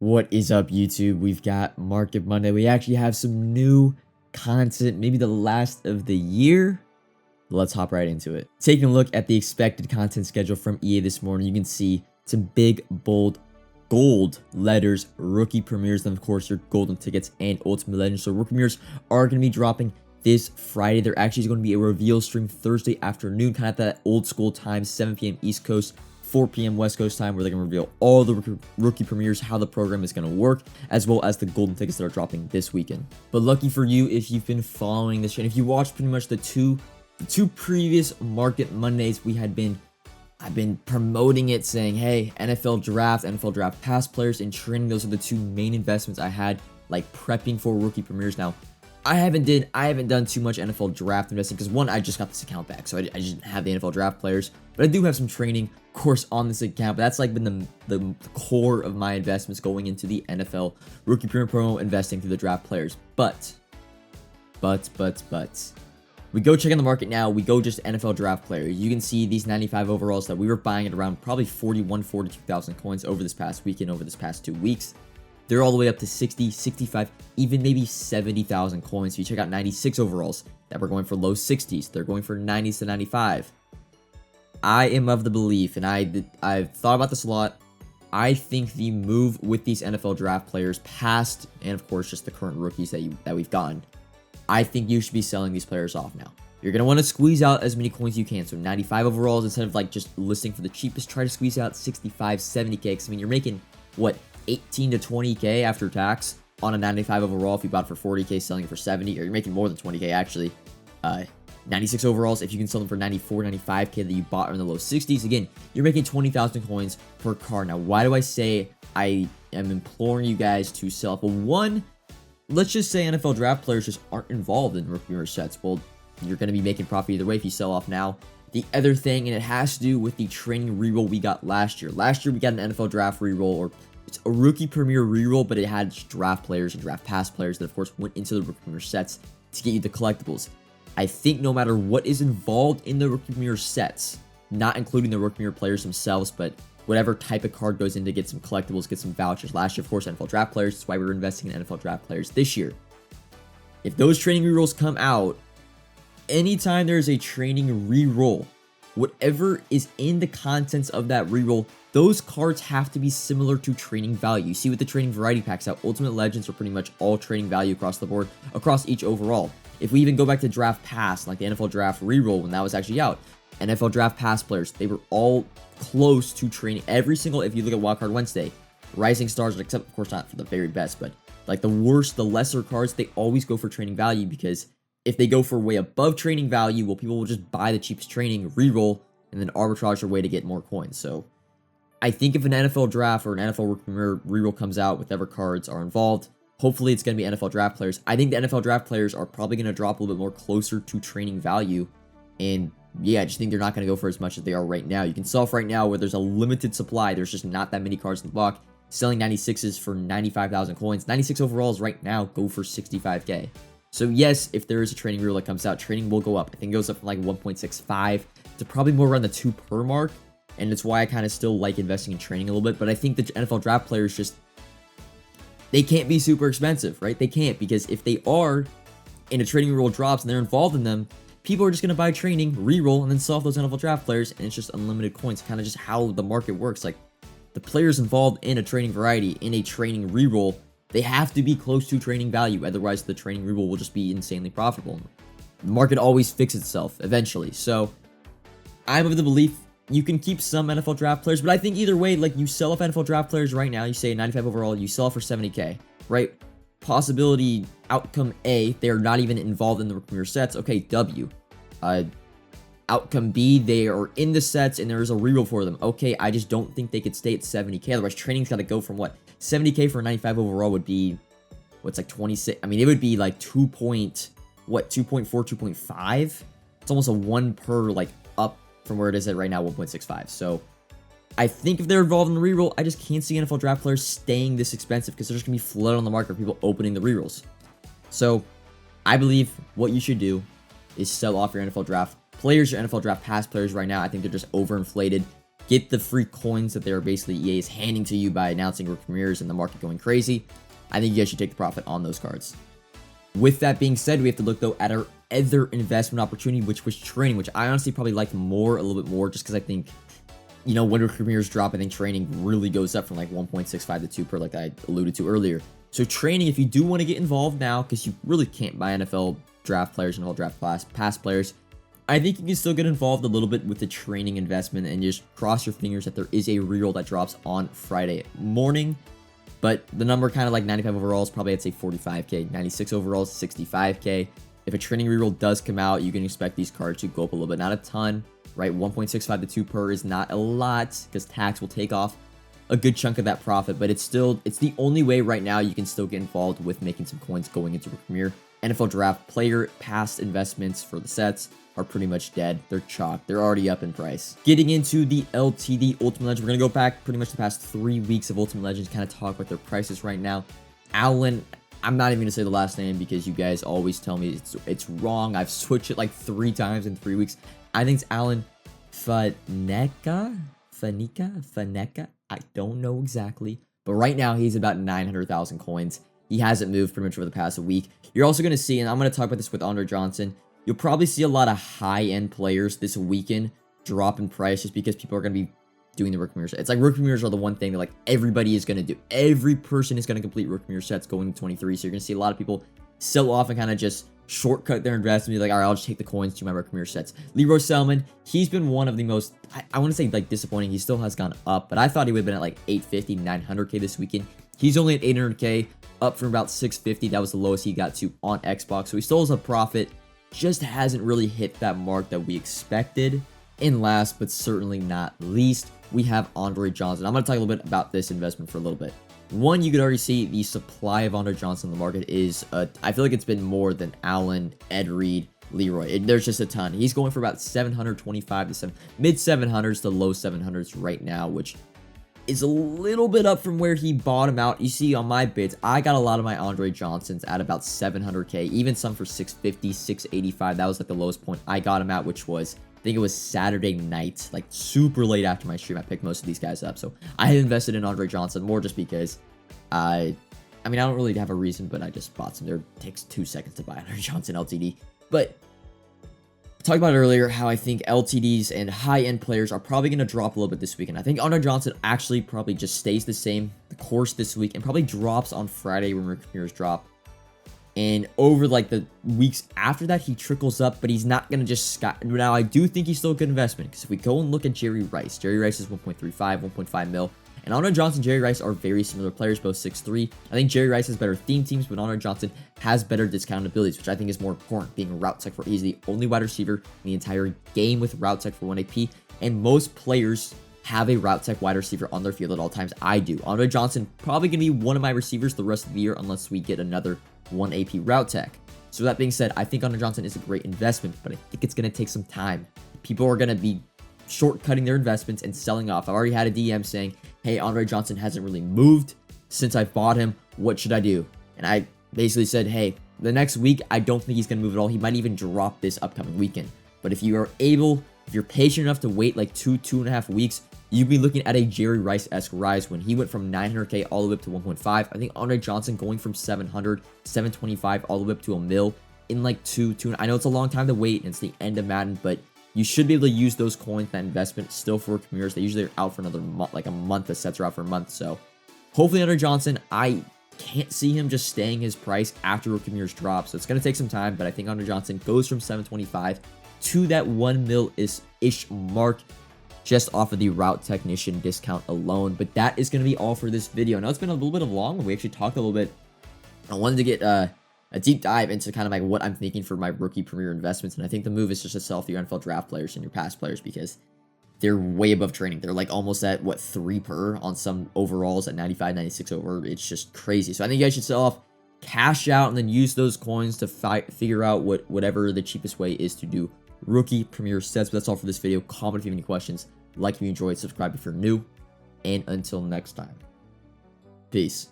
What is up, YouTube? We've got Market Monday. We actually have some new content, maybe the last of the year. Let's hop right into it. Taking a look at the expected content schedule from EA this morning, you can see some big, bold, gold letters, rookie premieres, and of course your golden tickets and ultimate legends. So rookie premieres are going to be dropping this Friday. There actually is going to be a reveal stream Thursday afternoon, kind of at that old school time, 7 p.m. East Coast, 4 p.m. West Coast time, where they're going to reveal all the rookie premieres, how the program is going to work, as well as the golden tickets that are dropping this weekend. But lucky for you, if you've been following this channel, if you watched pretty much the two previous Market Mondays, I've been promoting it, saying, hey, NFL draft pass players, and training. Those are the two main investments I had, like prepping for rookie premieres. Now, I haven't done too much NFL draft investing because, one, I just got this account back, so I just didn't have the NFL draft players. But I do have some training, of course, on this account. But that's like been the core of my investments going into the NFL rookie premiere promo, investing through the draft players. But we go check on the market now. We go just NFL draft players. You can see these 95 overalls that we were buying at around probably 42,000 coins over this past weekend, over this past 2 weeks. They're all the way up to 60, 65, even maybe 70,000 coins. If you check out 96 overalls that were going for low 60s, they're going for 90s to 95. I am of the belief, and I've thought about this a lot. I think the move with these NFL draft players, past and of course just the current rookies that we've gotten, I think you should be selling these players off now. You're going to want to squeeze out as many coins you can. So 95 overalls, instead of like just listing for the cheapest, try to squeeze out 65, 70k. Because I mean, you're making, what, 18 to 20k after tax on a 95 overall if you bought it for 40k, selling it for 70, or you're making more than 20k actually. 96 overalls, if you can sell them for 94, 95k that you bought in the low 60s, again, you're making 20,000 coins per card. Now, why do I say I am imploring you guys to sell? Well, one, let's just say NFL draft players just aren't involved in rookie premiere sets. Well, you're going to be making profit either way if you sell off now. The other thing, and it has to do with the training reroll we got last year. Last year, we got an NFL draft reroll, or it's a rookie premiere reroll, but it had draft players and draft pass players that, of course, went into the rookie premiere sets to get you the collectibles. I think no matter what is involved in the rookie premiere sets, not including the rookie premiere players themselves, but whatever type of card goes in to get some collectibles, get some vouchers. Last year, of course, NFL draft players. That's why we were investing in NFL draft players this year. If those training rerolls come out, anytime there's a training reroll, whatever is in the contents of that reroll, those cards have to be similar to training value. You see with the training variety packs out, Ultimate Legends are pretty much all training value across the board, across each overall. If we even go back to Draft Pass, like the NFL Draft Reroll when that was actually out, NFL Draft Pass players, they were all close to training. Every single, if you look at Wildcard Wednesday, Rising Stars, except of course not for the very best, but like the worst, the lesser cards, they always go for training value, because if they go for way above training value, well, people will just buy the cheapest training, reroll, and then arbitrage their way to get more coins. So I think if an NFL draft or an NFL rookie premiere reroll comes out, whatever cards are involved, hopefully it's going to be NFL draft players. I think the NFL draft players are probably going to drop a little bit more closer to training value. And yeah, I just think they're not going to go for as much as they are right now. You can sell off right now where there's a limited supply. There's just not that many cards in the block. Selling 96s for 95,000 coins. 96 overalls right now go for 65k. So yes, if there is a training rule that comes out, training will go up. I think it goes up from like 1.65 to probably more around the 2 per mark. And it's why I kind of still like investing in training a little bit. But I think the NFL draft players just, they can't be super expensive, right? They can't, because if they are, and a training rule drops and they're involved in them, people are just going to buy training, reroll, and then sell off those NFL draft players, and it's just unlimited coins. Kind of just how the market works. Like, the players involved in a training variety, in a training reroll, they have to be close to training value. Otherwise, the training reroll will just be insanely profitable. The market always fixes itself eventually. So, I'm of the belief you can keep some NFL draft players, but I think either way, like, you sell off NFL draft players right now, you say 95 overall, you sell for 70k, right? Possibility outcome A, they're not even involved in the premiere sets. Okay, W. Outcome B, they are in the sets and there is a reroll for them. Okay, I just don't think they could stay at 70k. Otherwise, training's got to go from what? 70k for 95 overall would be, what's like 26? I mean, it would be like 2.4, 2.5? It's almost a 1 per, like, up from where it is at right now, 1.65. So I think if they're involved in the reroll, I just can't see NFL draft players staying this expensive, because they're just going to be flooded on the market of people opening the rerolls. So I believe what you should do is sell off your NFL draft players, your NFL draft pass players right now. I think they're just overinflated. get the free coins that they're basically EA is handing to you by announcing rookie premieres and the market going crazy. I think you guys should take the profit on those cards. With that being said, we have to look though at our other investment opportunity, which was training, which I honestly probably liked a little bit more, just because I think, you know, when rookie premieres drop, I think training really goes up from like 1.65 to 2 per, like I alluded to earlier. So training, if you do want to get involved now, because you really can't buy NFL draft players, NFL draft pass players, I think you can still get involved a little bit with the training investment and just cross your fingers that there is a reroll that drops on Friday morning. But the number kind of like 95 overalls, probably I'd say 45k, 96 overalls, 65k. If a training reroll does come out, you can expect these cards to go up a little bit, not a ton, right? 1.65 to 2 per is not a lot because tax will take off a good chunk of that profit, but it's the only way right now you can still get involved with making some coins going into a premiere. NFL draft player past investments for the sets are pretty much dead. They're chalked. They're already up in price. Getting into the LTD Ultimate Legends, we're going to go back pretty much the past 3 weeks of Ultimate Legends, kind of talk about their prices right now. Allen, I'm not even going to say the last name because you guys always tell me it's wrong. I've switched it like 3 times in 3 weeks. I think it's Allen Faneca. I don't know exactly, but right now he's about 900,000 coins. He hasn't moved pretty much over the past week. You're also going to see, and I'm going to talk about this with Andre Johnson, you'll probably see a lot of high-end players this weekend drop in price just because people are going to be doing the rookie premieres. It's like rookie premieres are the one thing that like everybody is going to do. Every person is going to complete rookie premiere sets going to 23, so you're going to see a lot of people sell off and kind of just shortcut their investment, be like, all right, I'll just take the coins to my rookie premiere sets. Leroy Selman, he's been one of the most, I want to say like disappointing. He still has gone up, but I thought he would have been at like 850, 900k this weekend. He's only at 800k, up from about 650. That was the lowest he got to on Xbox, so he still has a profit. Just hasn't really hit that mark that we expected. And last but certainly not least, we have Andre Johnson. I'm going to talk a little bit about this investment for a little bit. One, you could already see the supply of Andre Johnson in the market is, I feel like it's been more than Allen, Ed Reed, Leroy. There's just a ton. He's going for about 725 to mid 700s to low 700s right now, which is a little bit up from where he bottomed out. You see on my bids, I got a lot of my Andre Johnsons at about 700k, even some for 650, 685. That was like the lowest point I got him at, which was, I think it was Saturday night, like super late after my stream. I picked most of these guys up. So I had invested in Andre Johnson more just because I mean, I don't really have a reason, but I just bought some. It takes 2 seconds to buy Andre Johnson LTD. But I talked about earlier how I think LTDs and high-end players are probably going to drop a little bit this weekend. I think Andre Johnson actually probably just stays the same the course this week and probably drops on Friday when rookie premieres drop. And over like the weeks after that, he trickles up, but he's not going to just now, I do think he's still a good investment because if we go and look at Jerry Rice is 1.35, 1.5 mil. And Andre Johnson and Jerry Rice are very similar players, both 6'3". I think Jerry Rice has better theme teams, but Andre Johnson has better discount abilities, which I think is more important, being a route tech for he's the only wide receiver in the entire game with route tech for 1 AP. And most players have a route tech wide receiver on their field at all times. I do. Andre Johnson probably going to be one of my receivers the rest of the year unless we get another 1 AP route tech. So that being said, I think Andre Johnson is a great investment, but I think it's going to take some time. People are going to be shortcutting their investments and selling off. I've already had a DM saying, hey, Andre Johnson hasn't really moved since I bought him. What should I do? And I basically said, hey, the next week, I don't think he's going to move at all. He might even drop this upcoming weekend. But if you are able, if you're patient enough to wait like 2.5 weeks, you'd be looking at a Jerry Rice-esque rise when he went from 900k all the way up to 1.5. I think Andre Johnson going from 700, 725 all the way up to a mil in like two. I know it's a long time to wait and it's the end of Madden, but you should be able to use those coins, that investment still for premieres. They usually are out for another month, like a month. The sets are out for a month. So hopefully Andre Johnson, I can't see him just staying his price after rookie premieres drop. So it's going to take some time, but I think Andre Johnson goes from 725 to that 1 mil-ish mark just off of the route technician discount alone. But that is going to be all for this video. I know it's been a little bit of long one. We actually talked a little bit. I wanted to get a deep dive into kind of like what I'm thinking for my rookie premiere investments. And I think the move is just to sell off your NFL draft players and your past players because they're way above training. They're like almost at what 3 per on some overalls at 95, 96 over. It's just crazy. So I think you guys should sell off, cash out, and then use those coins to figure out whatever the cheapest way is to do rookie premiere sets. But that's all for this video. Comment if you have any questions. Like if you enjoyed, subscribe if you're new. And until next time, peace.